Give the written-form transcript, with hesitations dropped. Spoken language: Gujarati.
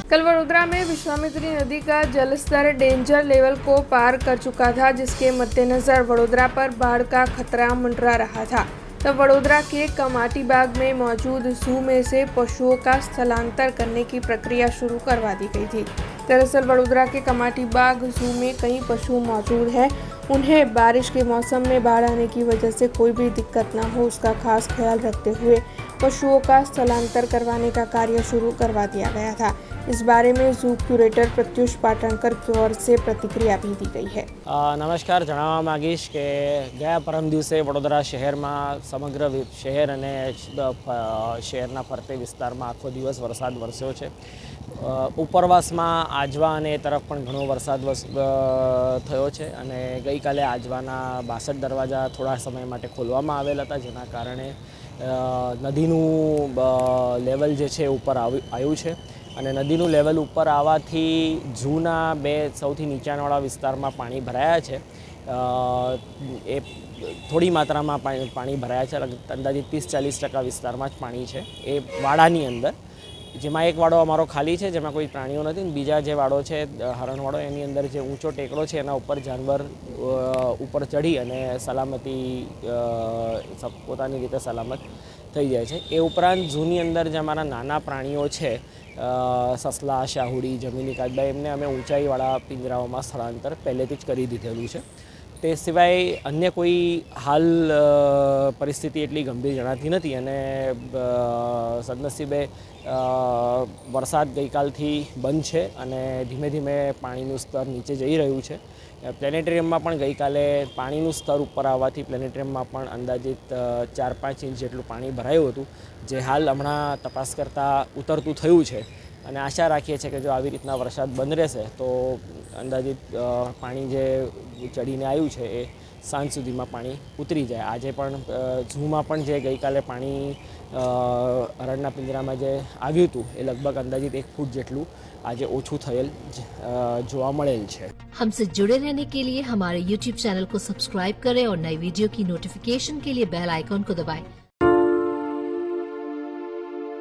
कल वडोदरा में विश्वामित्री नदी का जलस्तर डेंजर लेवल को पार कर चुका था, जिसके मद्देनजर वडोदरा पर बाढ़ का खतरा मंडरा रहा था। तब वडोदरा के कमाटी बाग में मौजूद जू में से पशुओं का स्थलांतर करने की प्रक्रिया शुरू करवा दी गई थी। दरअसल वडोदरा के कमाटी बाग जू में कई पशु मौजूद हैं। उन्हें बारिश के मौसम में बाढ़ आने की वजह से कोई भी दिक्कत न हो, उसका खास ख्याल रखते हुए पशुओं का स्थलांतर करवाने का कार्य शुरू करवा दिया गया था। इस बारे में जू क्यूरेटर प्रत्युष पाटणकर की ओर से प्रतिक्रिया भी दी गई है। नमस्कार, जणाववा मागीश के गया परम दिवसे वडोदरा शहर में समग्र शहर अने शहरना फरते विस्तार में आखो दिवस वरसाद वरस्यो छे। उपरवास में आजवा अने तरफ पण घणो वरसाद थयो छे अने गई काले आजवाना 62 दरवाजा थोड़ा समय माटे खोलवामां आवेल हता, जेना कारणे नदीनुं लेवल जे छे ऊपर आव्युं छे અને નદીનું લેવલ ઉપર આવવાથી જૂના બે સૌથી નીચાણવાળા વિસ્તારમાં પાણી ભરાયા છે। એ થોડી માત્રામાં પાણી ભરાયા છે, અંદાજિત 30-40% વિસ્તારમાં જ પાણી છે એ વાડાની અંદર, જેમાં એક વાડો અમારો ખાલી છે જેમાં કોઈ પ્રાણીઓ નથી। બીજા જે વાડો છે હરણવાડો, એની અંદર જે ઊંચો ટેકરો છે એના ઉપર जानवर ઉપર ચડી અને સલામતી પોતાની રીતે સલામત થઈ જાય છે। એ ઉપરાંત ઝૂની અંદર જે અમારા નાના પ્રાણીઓ છે, સસલા, શાહુડી, જમીની કાચબા, એમને અમે ઊંચાઈવાળા પિંજરાઓમાં સ્થળાંતર પહેલેથી જ કરી દીધેલું છે। તે સિવાય અન્ય કોઈ હાલ પરિસ્થિતિ એટલી ગંભીર જણાતી નથી અને સદનસીબે વરસાદ ગઈકાલથી બંધ છે અને ધીમે ધીમે પાણીનું સ્તર નીચે જઈ રહ્યું છે। પ્લેનેટરિયમમાં પણ ગઈકાલે પાણીનું સ્તર ઉપર આવવાથી પ્લેનેટરિયમમાં પણ અંદાજિત 4-5 ઇંચ જેટલું પાણી ભરાયું હતું, જે હાલ હમણાં તપાસ કરતાં ઉતરતું થયું છે અને આશા રાખીએ છીએ કે જો આવી રીતના વરસાદ બંધ રહેશે તો અંદાજિત પાણી જે ચડીને આવ્યું છે એ સાંજ સુધીમાં પાણી ઉતરી જાય। આજે પણ ઝૂમાં પણ જે ગઈકાલે પાણી હરણના પિંજરામાં જે આવ્યું હતું એ લગભગ અંદાજિત 1 ફૂટ જેટલું આજે ઓછું થયેલ જોવા મળેલ છે। हमसे जुड़े रहने के लिए हमारे YouTube चैनल को सब्सक्राइब करें और नई वीडियो की नोटिफिकेशन के लिए बेल आइकॉन को दबाएं।